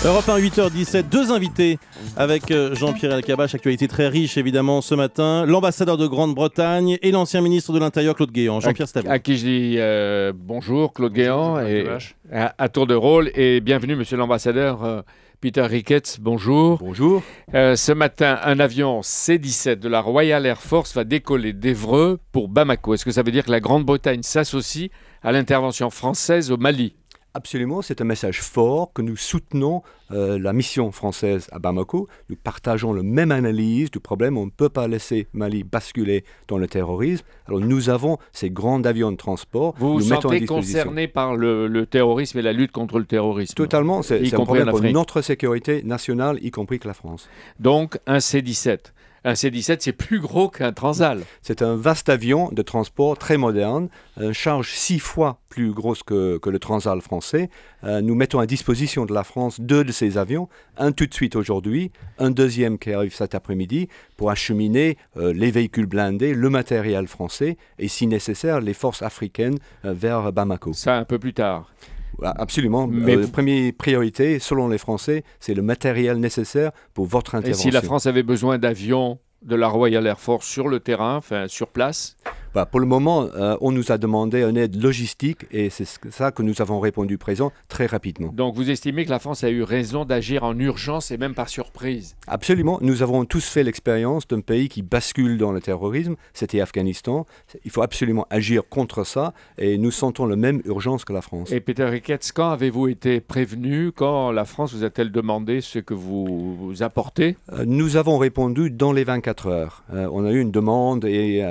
Europe 1, 8h17, deux invités avec Jean-Pierre Elkabbach, actualité très riche évidemment ce matin, l'ambassadeur de Grande-Bretagne et l'ancien ministre de l'Intérieur Claude Guéant. Jean-Pierre, c'est à vous. À qui je dis bonjour Claude Guéant, et à tour de rôle, et bienvenue monsieur l'ambassadeur Peter Ricketts, bonjour. Bonjour. Ce matin, un avion C-17 de la Royal Air Force va décoller d'Évreux pour Bamako. Est-ce que ça veut dire que la Grande-Bretagne s'associe à l'intervention française au Mali ? Absolument, c'est un message fort que nous soutenons la mission française à Bamako. Nous partageons la même analyse du problème. On ne peut pas laisser Mali basculer dans le terrorisme. Alors nous avons ces grands avions de transport. Vous vous sentez concerné par le terrorisme et la lutte contre le terrorisme? Totalement, c'est un problème pour notre sécurité nationale, y compris que la France. Donc un C-17. Un C-17, c'est plus gros qu'un Transal. C'est un vaste avion de transport très moderne, charge 6 fois plus grosse que le Transal français. Nous mettons à disposition de la France 2 de ces avions, un tout de suite aujourd'hui, un deuxième qui arrive cet après-midi, pour acheminer les véhicules blindés, le matériel français et, si nécessaire, les forces africaines vers Bamako. Ça, un peu plus tard. Absolument. La première priorité, selon les Français, c'est le matériel nécessaire pour votre intervention. Et si la France avait besoin d'avions de la Royal Air Force sur le terrain, enfin sur place? Pour le moment, on nous a demandé une aide logistique et c'est ça que nous avons répondu présent très rapidement. Donc vous estimez que la France a eu raison d'agir en urgence et même par surprise? Absolument. Nous avons tous fait l'expérience d'un pays qui bascule dans le terrorisme. C'était Afghanistan. Il faut absolument agir contre ça et nous sentons la même urgence que la France. Et Peter Ricketts, quand avez-vous été prévenu? Quand la France vous a-t-elle demandé ce que vous apportez? Nous avons répondu dans les 24 heures. On a eu une demande et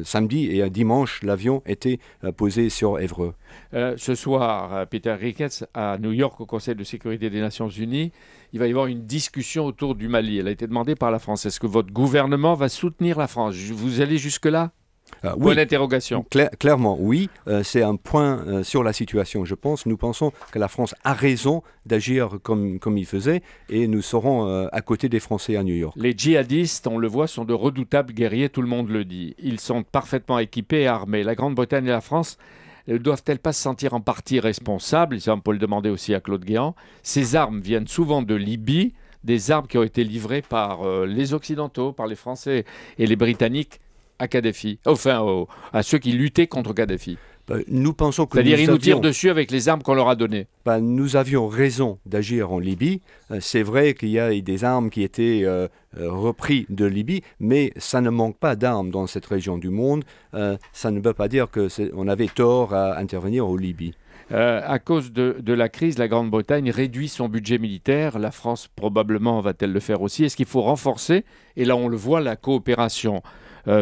samedi et dimanche, l'avion était posé sur Évreux. Ce soir, Peter Ricketts, à New York, au Conseil de sécurité des Nations Unies, il va y avoir une discussion autour du Mali. Elle a été demandée par la France. Est-ce que votre gouvernement va soutenir la France? Vous allez jusque-là? Oui, d'interrogation. Clairement, oui. C'est un point sur la situation, je pense. Nous pensons que la France a raison d'agir comme il faisait et nous serons à côté des Français à New York. Les djihadistes, on le voit, sont de redoutables guerriers, tout le monde le dit. Ils sont parfaitement équipés et armés. La Grande-Bretagne et la France ne doivent-elles pas se sentir en partie responsables? Ça, on peut le demander aussi à Claude Guéant. Ces armes viennent souvent de Libye, des armes qui ont été livrées par les Occidentaux, par les Français et les Britanniques à Kadhafi, enfin à ceux qui luttaient contre Kadhafi. Nous pensons que c'est-à-dire ils nous tirent dessus avec les armes qu'on leur a données. Nous avions raison d'agir en Libye. C'est vrai qu'il y a des armes qui étaient reprises de Libye, mais ça ne manque pas d'armes dans cette région du monde. Ça ne veut pas dire qu'on avait tort à intervenir en Libye. À cause de la crise, la Grande-Bretagne réduit son budget militaire. La France, probablement, va-t-elle le faire aussi? Est-ce qu'il faut renforcer, et là on le voit, la coopération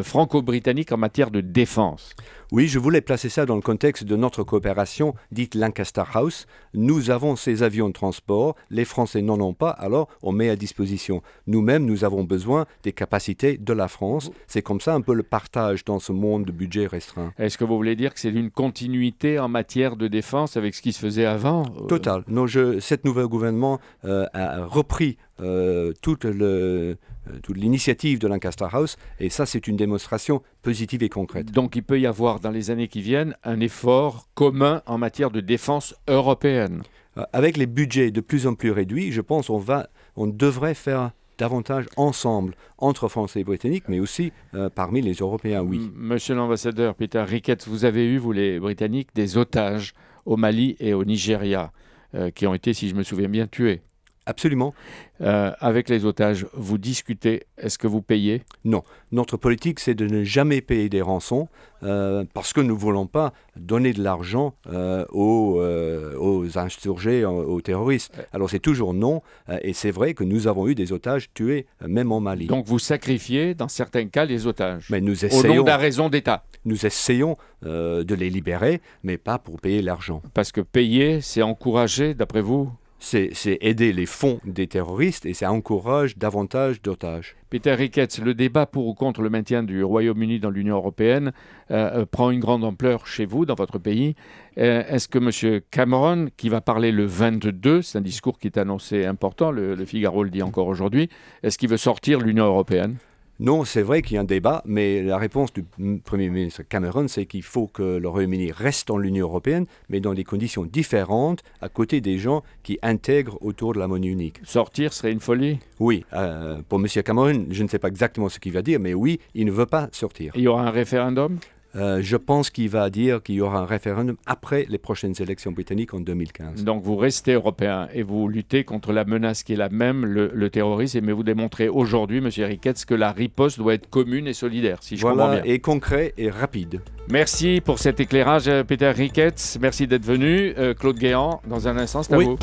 franco-britannique en matière de défense? Oui, je voulais placer ça dans le contexte de notre coopération dite Lancaster House. Nous avons ces avions de transport, les Français n'en ont pas, alors on met à disposition. Nous-mêmes, nous avons besoin des capacités de la France. C'est comme ça un peu le partage dans ce monde de budget restreint. Est-ce que vous voulez dire que c'est une continuité en matière de défense avec ce qui se faisait avant? Total. Non, cet nouveau gouvernement a repris toute l'initiative de Lancaster House et ça, c'est une démonstration positive et concrète. Donc il peut y avoir dans les années qui viennent un effort commun en matière de défense européenne. Avec les budgets de plus en plus réduits, je pense on devrait faire davantage ensemble entre Français et Britanniques, mais aussi parmi les Européens, oui. Monsieur l'ambassadeur Peter Ricketts, vous avez eu, vous les Britanniques, des otages au Mali et au Nigeria qui ont été, si je me souviens bien, tués. Absolument. Avec les otages, vous discutez, est-ce que vous payez? Non. Notre politique, c'est de ne jamais payer des rançons parce que nous ne voulons pas donner de l'argent aux insurgés, aux terroristes. Alors c'est toujours non, et c'est vrai que nous avons eu des otages tués, même en Mali. Donc vous sacrifiez, dans certains cas, les otages, mais nous au nom de la raison d'État? Nous essayons de les libérer, mais pas pour payer l'argent. Parce que payer, c'est encourager, d'après vous? C'est aider les fonds des terroristes et ça encourage davantage d'otages. Peter Ricketts, le débat pour ou contre le maintien du Royaume-Uni dans l'Union européenne prend une grande ampleur chez vous, dans votre pays. Est-ce que M. Cameron, qui va parler le 22, c'est un discours qui est annoncé important, le Figaro le dit encore aujourd'hui, est-ce qu'il veut sortir de l'Union européenne? Non, c'est vrai qu'il y a un débat, mais la réponse du Premier ministre Cameron, c'est qu'il faut que le Royaume-Uni reste dans l'Union européenne, mais dans des conditions différentes, à côté des gens qui intègrent autour de la monnaie unique. Sortir serait une folie? Oui, pour M. Cameron, je ne sais pas exactement ce qu'il va dire, mais oui, il ne veut pas sortir. Il y aura un référendum? Je pense qu'il va dire qu'il y aura un référendum après les prochaines élections britanniques en 2015. Donc vous restez européen et vous luttez contre la menace qui est la même, le terrorisme, mais vous démontrez aujourd'hui, M. Ricketts, que la riposte doit être commune et solidaire, si je comprends bien. Et concret et rapide. Merci pour cet éclairage, Peter Ricketts. Merci d'être venu. Claude Guéant, dans un instant, c'est à vous.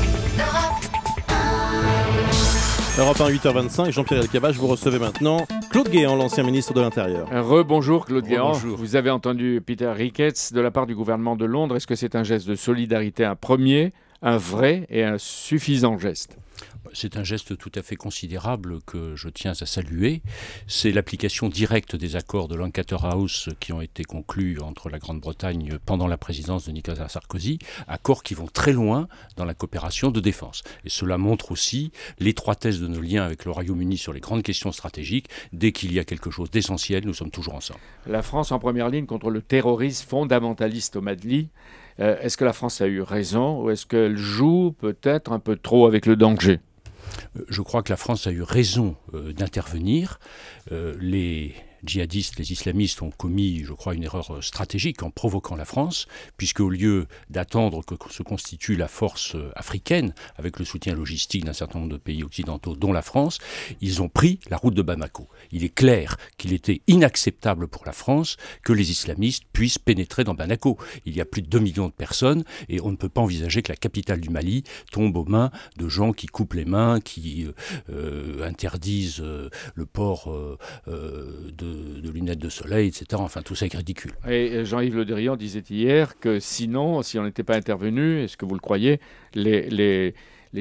Europe 1, 8h25, Jean-Pierre Elkabbach, vous recevez maintenant Claude Guéant, l'ancien ministre de l'Intérieur. Rebonjour Claude Guéant. Bonjour. Vous avez entendu Peter Ricketts de la part du gouvernement de Londres. Est-ce que c'est un geste de solidarité, un premier, un vrai et un suffisant geste? C'est un geste tout à fait considérable que je tiens à saluer. C'est l'application directe des accords de Lancaster House qui ont été conclus entre la Grande-Bretagne pendant la présidence de Nicolas Sarkozy, accords qui vont très loin dans la coopération de défense. Et cela montre aussi l'étroitesse de nos liens avec le Royaume-Uni sur les grandes questions stratégiques. Dès qu'il y a quelque chose d'essentiel, nous sommes toujours ensemble. La France en première ligne contre le terrorisme fondamentaliste au Mali. Est-ce que la France a eu raison ou est-ce qu'elle joue peut-être un peu trop avec le danger? Je crois que la France a eu raison d'intervenir. Les djihadistes, les islamistes ont commis, je crois, une erreur stratégique en provoquant la France, puisque au lieu d'attendre que se constitue la force africaine, avec le soutien logistique d'un certain nombre de pays occidentaux, dont la France, ils ont pris la route de Bamako. Il est clair qu'il était inacceptable pour la France que les islamistes puissent pénétrer dans Bamako. Il y a plus de 2 millions de personnes et on ne peut pas envisager que la capitale du Mali tombe aux mains de gens qui coupent les mains, qui interdisent le port de lunettes de soleil, etc. Enfin, tout ça est ridicule. Et Jean-Yves Le Drian disait hier que sinon, si on n'était pas intervenu, est-ce que vous le croyez, les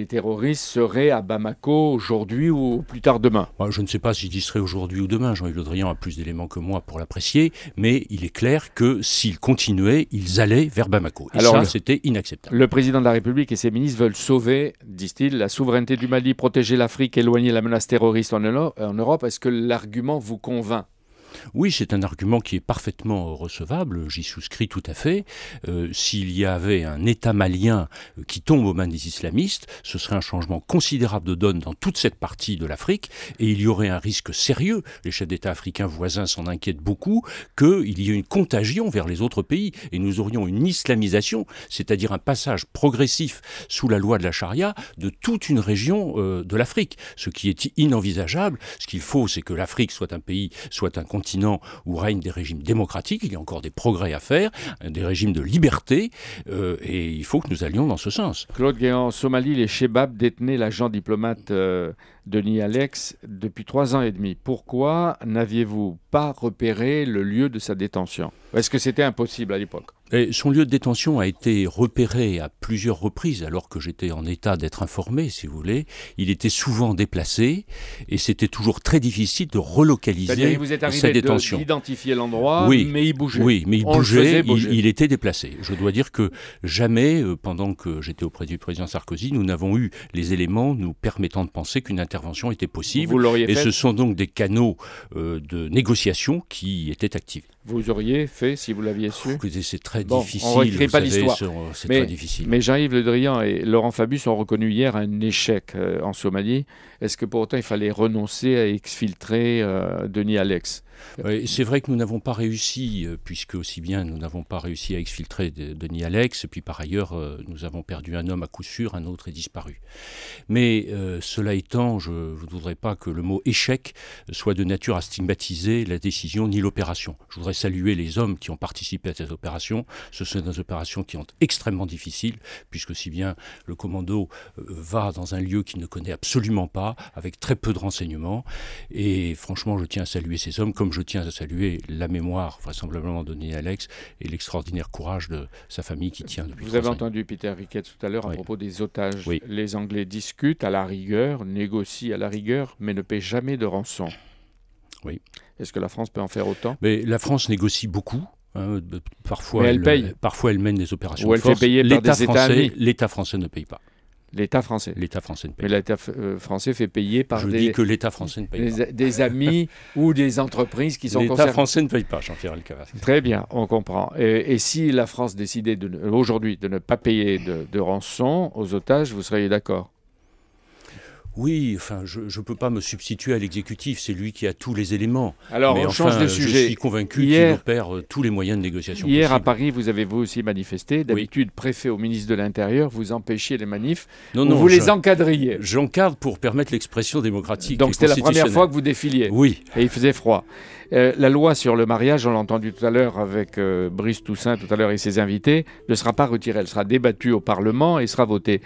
terroristes seraient à Bamako aujourd'hui ou plus tard demain? Moi, je ne sais pas s'ils y seraient aujourd'hui ou demain. Jean-Yves Le Drian a plus d'éléments que moi pour l'apprécier, mais il est clair que s'ils continuaient, ils allaient vers Bamako. Et alors, ça, c'était inacceptable. Le président de la République et ses ministres veulent sauver, disent-ils, la souveraineté du Mali, protéger l'Afrique, éloigner la menace terroriste en Europe. Est-ce que l'argument vous convainc? Oui, c'est un argument qui est parfaitement recevable, j'y souscris tout à fait. S'il y avait un État malien qui tombe aux mains des islamistes, ce serait un changement considérable de donne dans toute cette partie de l'Afrique et il y aurait un risque sérieux, les chefs d'État africains voisins s'en inquiètent beaucoup, qu'il y ait une contagion vers les autres pays et nous aurions une islamisation, c'est-à-dire un passage progressif sous la loi de la charia de toute une région de l'Afrique, ce qui est inenvisageable. Ce qu'il faut, c'est que l'Afrique soit un pays, soit un continent où règnent des régimes démocratiques, il y a encore des progrès à faire, des régimes de liberté, et il faut que nous allions dans ce sens. Claude Guéant, en Somalie, les Chebab détenaient l'agent diplomate Denis Alex depuis 3 ans et demi. Pourquoi n'aviez-vous pas repéré le lieu de sa détention? Est-ce que c'était impossible à l'époque? Son lieu de détention a été repéré à plusieurs reprises alors que j'étais en état d'être informé, si vous voulez. Il était souvent déplacé et c'était toujours très difficile de relocaliser sa détention. Vous êtes arrivé d'identifier l'endroit, oui, mais il bougeait. Oui, mais il bougeait, il était déplacé. Je dois dire que jamais, pendant que j'étais auprès du président Sarkozy, nous n'avons eu les éléments nous permettant de penser qu'une intervention était possible. Vous l'auriez fait. Et ce sont donc des canaux de négociation qui étaient actifs. Vous auriez fait si vous l'aviez su? Écoutez, c'est très difficile. On ne réécrit pas l'histoire. C'est très difficile. Mais Jean-Yves Le Drian et Laurent Fabius ont reconnu hier un échec en Somalie. Est-ce que pour autant il fallait renoncer à exfiltrer Denis Alex? Oui, c'est vrai que nous n'avons pas réussi, puisque aussi bien nous n'avons pas réussi à exfiltrer Denis Alex, et puis par ailleurs nous avons perdu un homme à coup sûr, un autre est disparu. Mais cela étant, je ne voudrais pas que le mot échec soit de nature à stigmatiser la décision ni l'opération. Je voudrais saluer les hommes qui ont participé à cette opération. Ce sont des opérations qui sont extrêmement difficiles, puisque si bien le commando va dans un lieu qu'il ne connaît absolument pas, avec très peu de renseignements, et franchement je tiens à saluer ces hommes, comme je tiens à saluer la mémoire vraisemblablement de Denis Alex et l'extraordinaire courage de sa famille qui tient depuis 3 ans. Vous avez entendu Peter Ricketts tout à l'heure à propos des otages. Oui. Les Anglais discutent à la rigueur, négocient à la rigueur, mais ne paient jamais de rançon. Oui. Est-ce que la France peut en faire autant? Mais la France négocie beaucoup. Parfois, mais elle paye. Parfois, elle mène des opérations ou elle de force. Fait payer par des États amis. L'État français ne paye pas. L'État français. L'État français ne paye Mais l'État français fait payer par pas. Je dis que l'État français ne paye pas. des amis ou des entreprises qui sont L'État concernées. français ne paye pas, Jean-Pierre Elkabbach. Très bien, on comprend. Et si la France décidait aujourd'hui de ne pas payer de rançon aux otages, vous seriez d'accord? Oui, enfin, je ne peux pas me substituer à l'exécutif, c'est lui qui a tous les éléments. Alors, Mais on change de sujet. Je suis convaincu qu'il opère tous les moyens de négociation Hier, possibles. à Paris, vous avez vous aussi manifesté. D'habitude, préfet au ministre de l'Intérieur, vous empêchiez les manifs, vous les encadriez. J'encadre pour permettre l'expression démocratique. Donc, c'était la première fois que vous défiliez. Oui. Et il faisait froid. La loi sur le mariage, on l'a entendu tout à l'heure avec Brice Toussaint, tout à l'heure et ses invités, ne sera pas retirée. Elle sera débattue au Parlement et sera votée.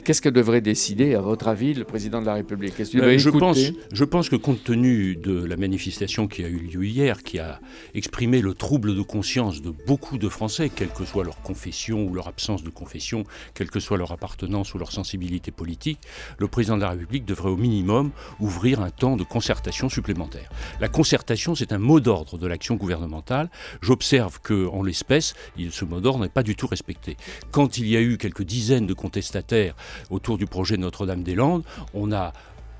Qu'est-ce que devrait décider, à votre avis, le président de la République? Je pense que compte tenu de la manifestation qui a eu lieu hier, qui a exprimé le trouble de conscience de beaucoup de Français, quelle que soit leur confession ou leur absence de confession, quelle que soit leur appartenance ou leur sensibilité politique, le président de la République devrait au minimum ouvrir un temps de concertation supplémentaire. La concertation, c'est un mot d'ordre de l'action gouvernementale. J'observe qu'en l'espèce, ce mot d'ordre n'est pas du tout respecté. Quand il y a eu quelques dizaines de contestataires autour du projet Notre-Dame-des-Landes, on a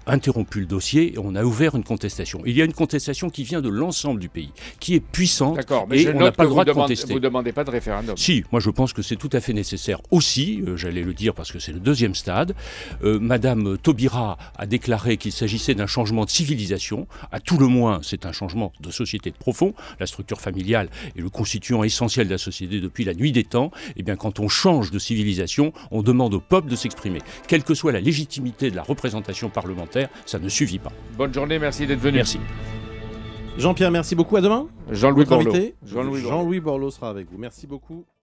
interrompu le dossier et on a ouvert une contestation. Il y a une contestation qui vient de l'ensemble du pays, qui est puissante, mais et on n'a pas le droit de contester. Vous ne demandez pas de référendum. Si, moi je pense que c'est tout à fait nécessaire aussi, j'allais le dire parce que c'est le deuxième stade. Madame Taubira a déclaré qu'il s'agissait d'un changement de civilisation. À tout le moins, c'est un changement de société de profond. La structure familiale est le constituant essentiel de la société depuis la nuit des temps. Et bien quand on change de civilisation, on demande au peuple de s'exprimer. Quelle que soit la légitimité de la représentation parlementaire, ça ne suffit pas. Bonne journée, merci d'être venu. Merci. Jean-Pierre, merci beaucoup. À demain. Jean-Louis Borloo. Jean-Louis Borloo sera avec vous. Merci beaucoup.